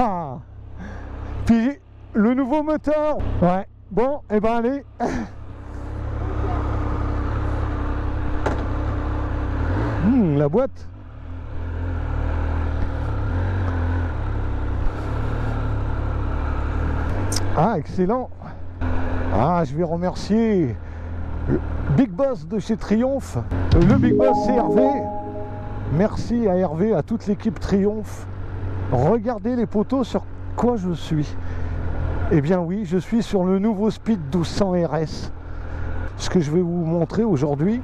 Ah. Puis le nouveau moteur. Ouais. Bon, et ben allez. La boîte. Ah, excellent. Ah, je vais remercier le Big Boss de chez Triumph. Le Big Boss, c'est Hervé. Merci à Hervé, à toute l'équipe Triumph. Regardez les poteaux sur quoi je suis. Eh bien oui, je suis sur le nouveau Speed 1200 RS. Ce que je vais vous montrer aujourd'hui.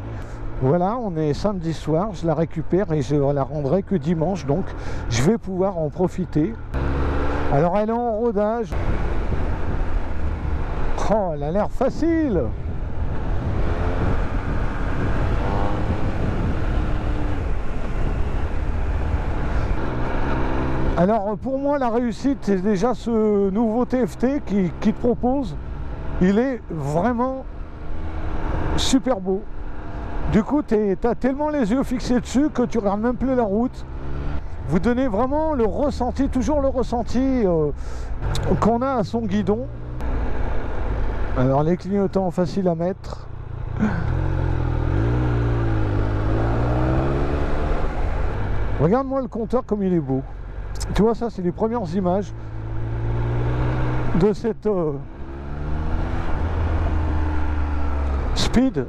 Voilà, on est samedi soir, je la récupère et je la rendrai que dimanche. Donc, je vais pouvoir en profiter. Alors, elle est en rodage. Oh, elle a l'air facile. Alors pour moi la réussite c'est déjà ce nouveau TFT qui te propose. Il est vraiment super beau. Du coup tu as tellement les yeux fixés dessus que tu regardes même plus la route. Vous donnez vraiment le ressenti, toujours le ressenti qu'on a à son guidon. Alors les clignotants faciles à mettre. Regarde-moi le compteur comme il est beau. Tu vois, ça c'est les premières images de cette Speed.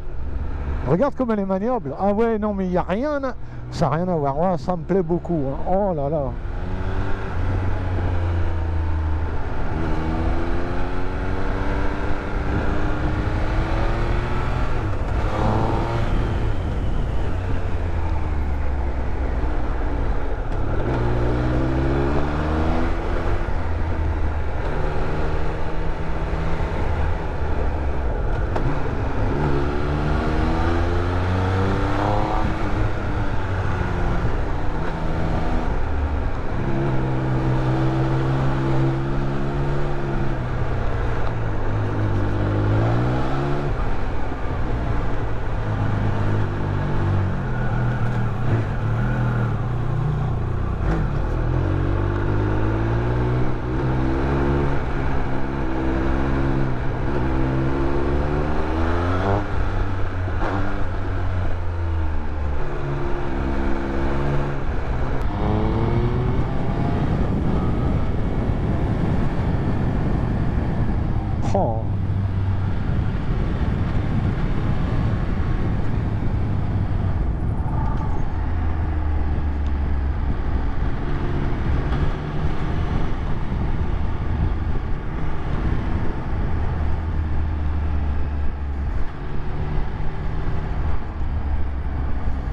Regarde comme elle est maniable. Ah ouais, non mais il n'y a rien, ça n'a rien à voir. Oh, ça me plaît beaucoup, hein. Oh là là.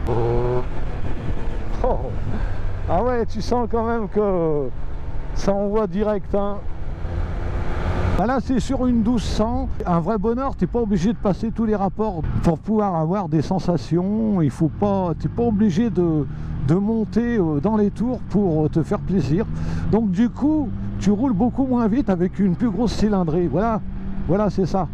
Oh. Oh. Ah ouais, tu sens quand même que ça envoie direct, hein. Là c'est sur une 1200, un vrai bonheur, tu n'es pas obligé de passer tous les rapports pour pouvoir avoir des sensations, il faut pas, tu n'es pas obligé de monter dans les tours pour te faire plaisir. Donc du coup, tu roules beaucoup moins vite avec une plus grosse cylindrée, voilà, voilà c'est ça.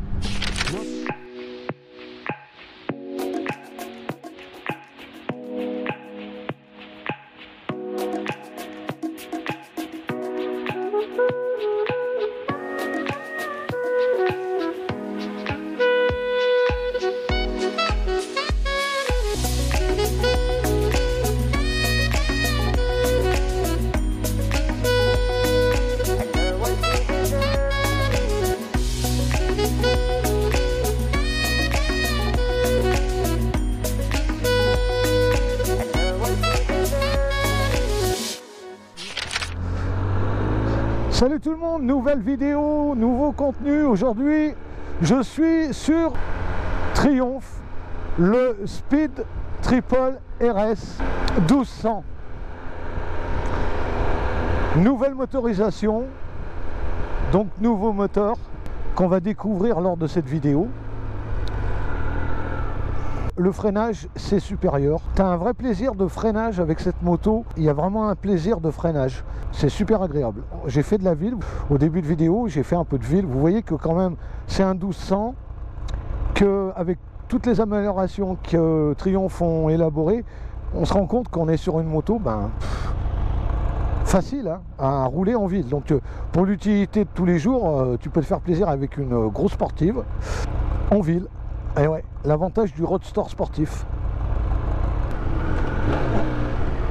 Salut tout le monde, nouvelle vidéo, nouveau contenu. Aujourd'hui, je suis sur Triumph, le Speed Triple RS 1200. Nouvelle motorisation, donc nouveau moteur qu'on va découvrir lors de cette vidéo. Le freinage, c'est supérieur. Tu as un vrai plaisir de freinage avec cette moto. Il y a vraiment un plaisir de freinage. C'est super agréable. J'ai fait de la ville. Au début de vidéo, j'ai fait un peu de ville. Vous voyez que quand même, c'est un 1200 qu'avec toutes les améliorations que Triumph ont élaborées, on se rend compte qu'on est sur une moto facile hein, à rouler en ville. Donc pour l'utilité de tous les jours, tu peux te faire plaisir avec une grosse sportive en ville. Et ouais, l'avantage du roadster sportif.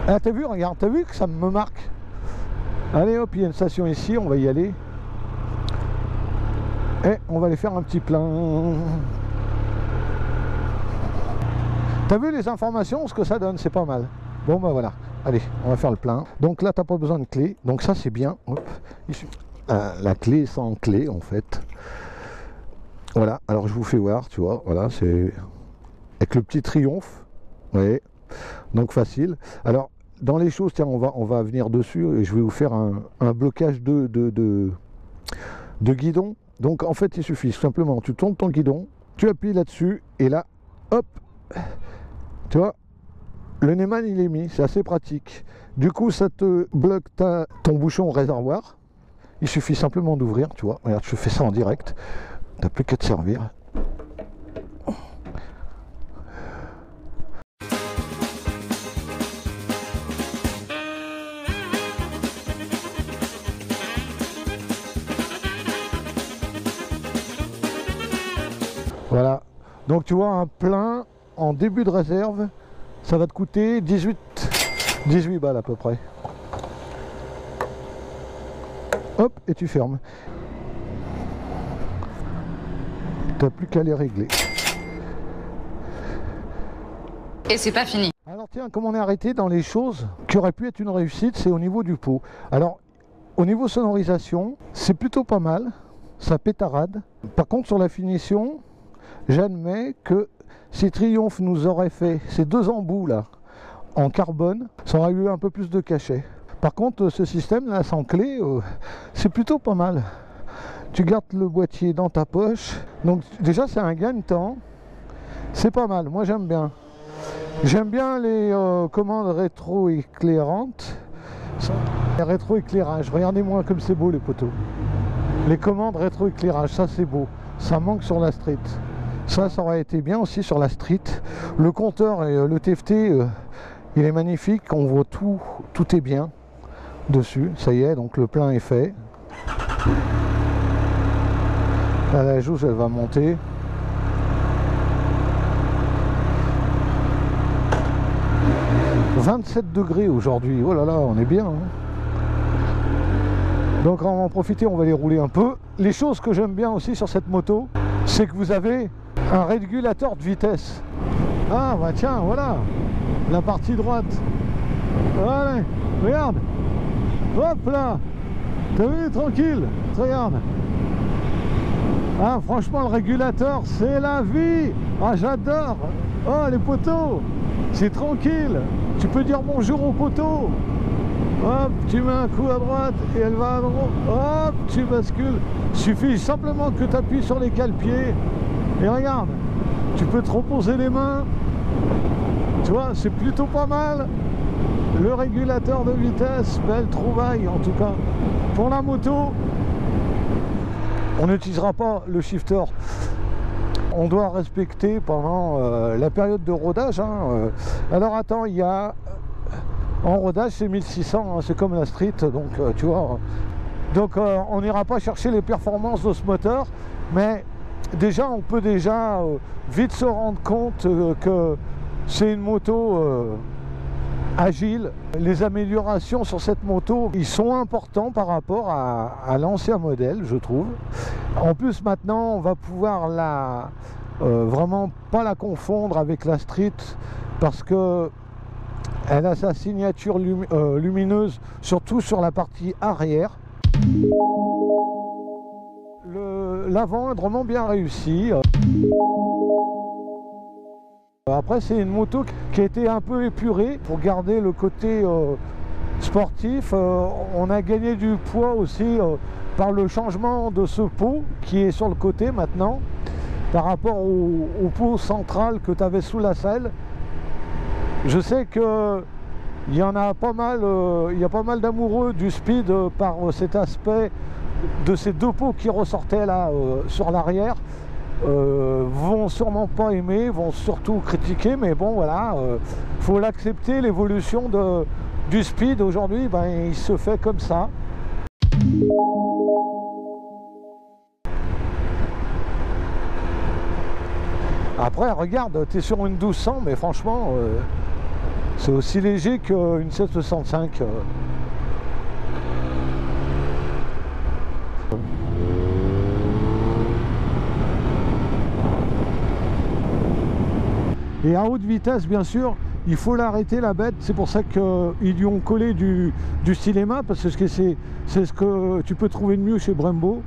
Ah, t'as vu, regarde, t'as vu que ça me marque. Allez hop, il y a une station ici, on va y aller. Et on va aller faire un petit plein. T'as vu les informations, ce que ça donne, c'est pas mal. Bon bah voilà, allez, on va faire le plein. Donc là, t'as pas besoin de clé, donc ça c'est bien. Hop. La clé sans clé en fait. Voilà, alors je vous fais voir, tu vois, voilà, c'est avec le petit triomphe. Oui, donc facile. Alors, dans les choses, tiens, on va venir dessus et je vais vous faire un blocage de guidon. Donc en fait, il suffit simplement, tu tournes ton guidon, tu appuies là-dessus et là, hop, tu vois, le Neyman il est mis, c'est assez pratique. Du coup, ça te bloque ton bouchon réservoir. Il suffit simplement d'ouvrir, tu vois. Regarde, je fais ça en direct. T'as plus qu'à te servir. Voilà. Donc tu vois, un plein en début de réserve, ça va te coûter 18 balles à peu près. Hop, et tu fermes. T'as plus qu'à les régler. Et c'est pas fini. Alors tiens, comme on est arrêté dans les choses qui auraient pu être une réussite, c'est au niveau du pot. Alors, au niveau sonorisation, c'est plutôt pas mal. Ça pétarade. Par contre, sur la finition, j'admets que si Triumph nous aurait fait ces deux embouts là en carbone, ça aurait eu un peu plus de cachet. Par contre, ce système là sans clé, c'est plutôt pas mal. Tu gardes le boîtier dans ta poche. Donc déjà c'est un gain de temps. C'est pas mal, moi j'aime bien. J'aime bien les commandes rétro-éclairantes. Les rétro-éclairage, regardez-moi comme c'est beau les poteaux. Les commandes rétro-éclairage, ça c'est beau. Ça manque sur la street. Ça aurait été bien aussi sur la street. Le compteur et le TFT, il est magnifique. On voit tout est bien dessus. Ça y est, donc le plein est fait. Là, la jauge, elle va monter. « 27 degrés aujourd'hui. Oh là là, on est bien. Hein. Donc on va en profiter, on va les rouler un peu. Les choses que j'aime bien aussi sur cette moto, c'est que vous avez un régulateur de vitesse. Ah bah tiens, voilà, la partie droite. Allez, regarde. Hop là. T'as vu, tranquille. Regarde. Ah franchement, le régulateur, c'est la vie. Ah j'adore. Oh les poteaux, c'est tranquille. Tu peux dire bonjour aux poteaux. Hop, tu mets un coup à droite et elle va à droite. Hop, tu bascules. Il suffit simplement que tu appuies sur les cale-pieds. Et regarde, tu peux te reposer les mains. Tu vois, c'est plutôt pas mal. Le régulateur de vitesse, belle trouvaille en tout cas. Pour la moto, on n'utilisera pas le shifter. On doit respecter pendant la période de rodage. Hein. Alors attends, il y a... En rodage, c'est 1600, hein, c'est comme la street, donc tu vois. Donc on n'ira pas chercher les performances de ce moteur, mais déjà, on peut déjà vite se rendre compte que c'est une moto agile. Les améliorations sur cette moto, ils sont importants par rapport à l'ancien modèle, je trouve. En plus, maintenant, on va pouvoir vraiment pas la confondre avec la street, parce que elle a sa signature lumineuse, surtout sur la partie arrière. L'avant est vraiment bien réussi. Après, c'est une moto qui a été un peu épurée pour garder le côté sportif. On a gagné du poids aussi par le changement de ce pot qui est sur le côté maintenant, par rapport au pot central que tu avais sous la selle. Je sais que il y en a pas mal, il y a pas mal d'amoureux du speed par cet aspect de ces deux pots qui ressortaient là sur l'arrière. Vont sûrement pas aimer, vont surtout critiquer, mais bon voilà, faut l'accepter, l'évolution du speed aujourd'hui, ben, il se fait comme ça. Après, regarde, tu es sur une 1200, mais franchement, c'est aussi léger qu'une 765. Et à haute vitesse, bien sûr, il faut l'arrêter, la bête. C'est pour ça qu'ils lui ont collé du Stylema, parce que c'est ce que tu peux trouver de mieux chez Brembo.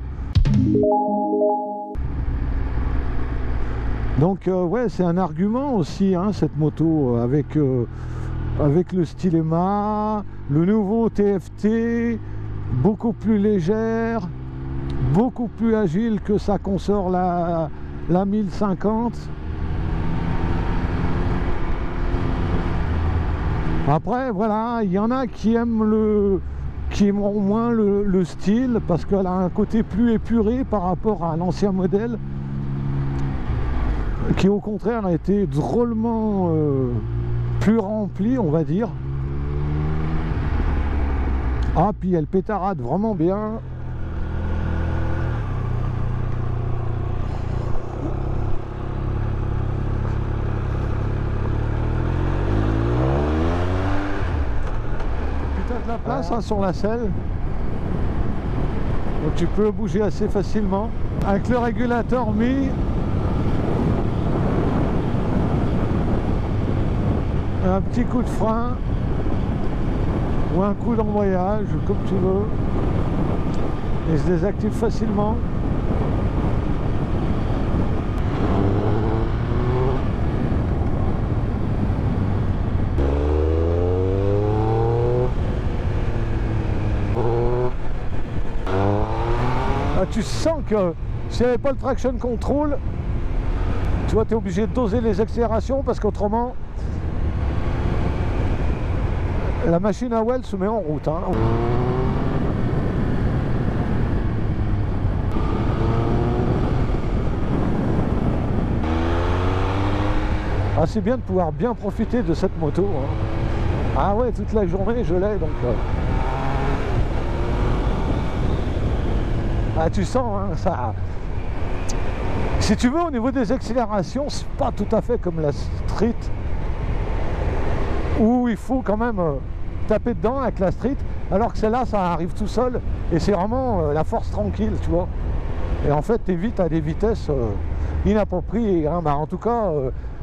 Donc ouais, c'est un argument aussi, hein, cette moto, avec le Stylema, le nouveau TFT, beaucoup plus légère, beaucoup plus agile que sa consort la 1050. Après, voilà, il y en a qui aiment moins le style, parce qu'elle a un côté plus épuré par rapport à l'ancien modèle, qui au contraire a été drôlement plus rempli, on va dire. Ah, puis elle pétarade vraiment bien. Puis t'as de la place hein, sur la selle. Donc tu peux bouger assez facilement. Avec le régulateur mis, un petit coup de frein ou un coup d'embrayage, comme tu veux, et se désactive facilement. Ah, tu sens que s'il n'y avait pas le traction control, tu vois, tu es obligé de doser les accélérations, parce qu'autrement la machine à well se met en route. Hein. Ah, c'est bien de pouvoir bien profiter de cette moto. Hein. Ah ouais, toute la journée je l'ai donc. Ah, tu sens, hein, ça. Si tu veux, au niveau des accélérations, c'est pas tout à fait comme la street, où il faut quand même taper dedans avec la street, alors que celle-là, ça arrive tout seul, et c'est vraiment la force tranquille, tu vois. Et en fait, tu évites à des vitesses inappropriées. Hein. Bah, en tout cas,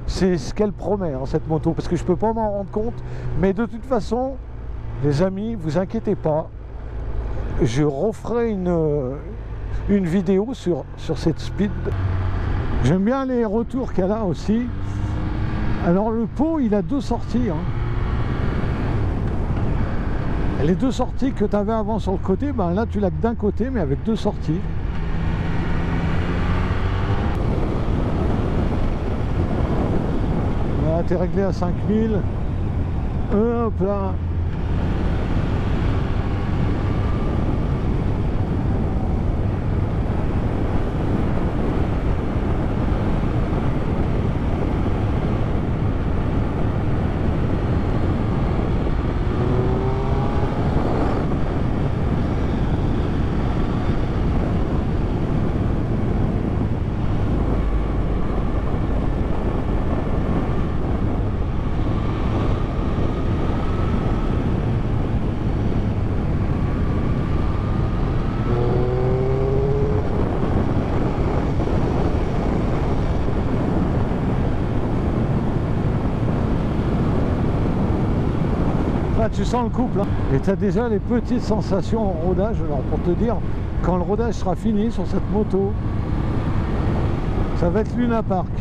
c'est ce qu'elle promet, hein, cette moto, parce que je peux pas m'en rendre compte. Mais de toute façon, les amis, vous inquiétez pas, je referai une vidéo sur cette speed. J'aime bien les retours qu'elle a aussi. Alors le pot, il a deux sorties. Hein. Les deux sorties que tu avais avant sur le côté, ben là tu l'as que d'un côté, mais avec deux sorties. Voilà, tu es réglé à 5000. Hop là. Tu sens le couple hein. Et tu as déjà les petites sensations en rodage. Alors pour te dire, quand le rodage sera fini sur cette moto, ça va être Luna Park.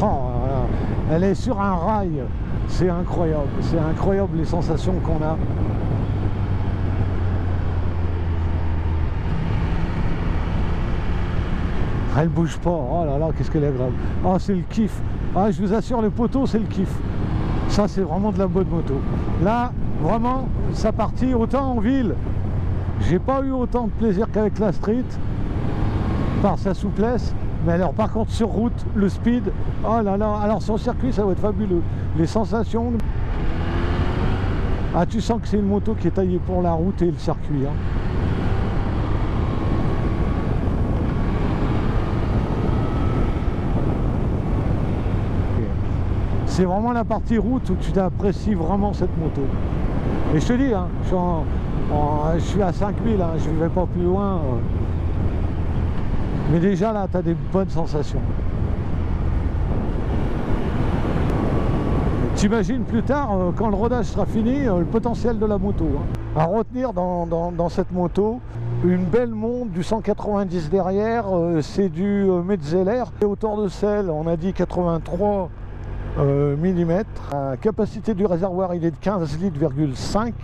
Oh, voilà. Elle est sur un rail, c'est incroyable les sensations qu'on a. Elle bouge pas, oh là là, qu'est-ce qu'elle est agréable. Ah, c'est le kiff. Ah, je vous assure, le poteau, c'est le kiff. Ça, c'est vraiment de la bonne moto. Là, vraiment, sa partie, autant en ville, j'ai pas eu autant de plaisir qu'avec la street, par sa souplesse. Mais alors par contre sur route, le speed, oh là là, alors sur circuit ça va être fabuleux. Les sensations, ah tu sens que c'est une moto qui est taillée pour la route et le circuit. Hein. C'est vraiment la partie route où tu apprécies vraiment cette moto. Et je te dis, hein, je suis à 5000, hein, je ne vais pas plus loin. Mais déjà là, tu as des bonnes sensations. T'imagines plus tard, quand le rodage sera fini, le potentiel de la moto. Hein. À retenir dans cette moto, une belle monte du 190 derrière, c'est du Metzeler. Et hauteur de selle, on a dit 83 mm. La capacité du réservoir, il est de 15,5 litres.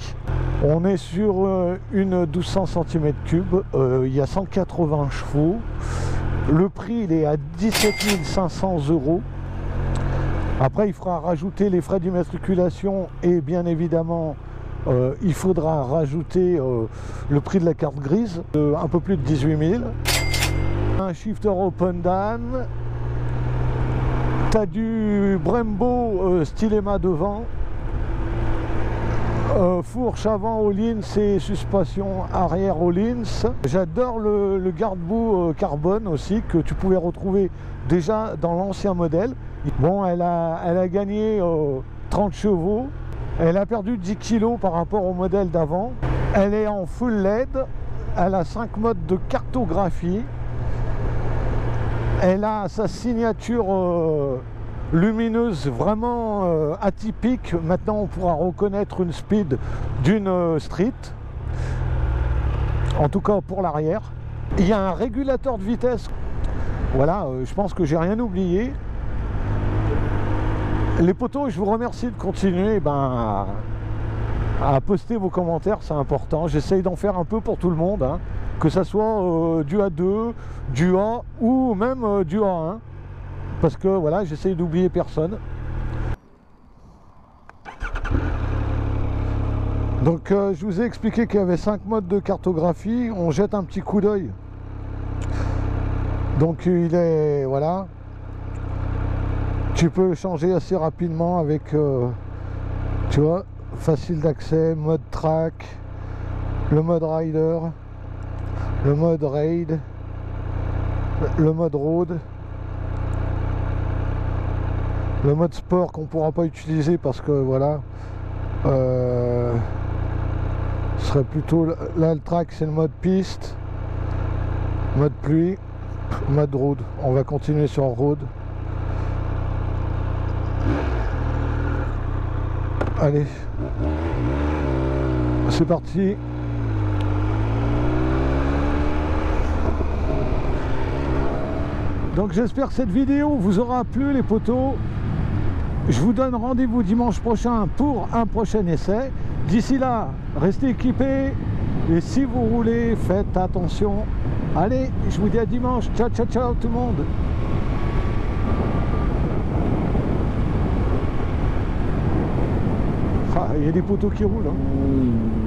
On est sur une 1200 cm3, il y a 180 chevaux. Le prix, il est à 17 500 €. Après, il faudra rajouter les frais d'immatriculation et bien évidemment, il faudra rajouter le prix de la carte grise, un peu plus de 18 000. Un shifter open down. Tu as du Brembo Stylema devant. Fourche avant all-ins et suspension arrière all-ins. J'adore le garde-boue carbone aussi que tu pouvais retrouver déjà dans l'ancien modèle. Bon, elle a gagné 30 chevaux. Elle a perdu 10 kg par rapport au modèle d'avant. Elle est en full LED. Elle a 5 modes de cartographie. Elle a sa signature lumineuse vraiment atypique. Maintenant on pourra reconnaître une speed d'une street, en tout cas pour l'arrière. Il y a un régulateur de vitesse, voilà, je pense que j'ai rien oublié. Les potos, je vous remercie de continuer à poster vos commentaires, c'est important. J'essaye d'en faire un peu pour tout le monde, hein, que ça soit du A2, du A ou même du A1. Parce que voilà, j'essaye d'oublier personne. Donc je vous ai expliqué qu'il y avait 5 modes de cartographie. On jette un petit coup d'œil. Donc il est, voilà. Tu peux changer assez rapidement avec, tu vois, facile d'accès, mode track, le mode rider, le mode raid, le mode road. Le mode sport qu'on ne pourra pas utiliser parce que voilà, ce serait plutôt là le track, c'est le mode piste, mode pluie, mode road. On va continuer sur road. Allez, c'est parti. Donc j'espère que cette vidéo vous aura plu les potos. Je vous donne rendez-vous dimanche prochain pour un prochain essai. D'ici là, restez équipés et si vous roulez, faites attention. Allez, je vous dis à dimanche. Ciao, ciao, ciao tout le monde. Ah, il y a des poteaux qui roulent. Hein.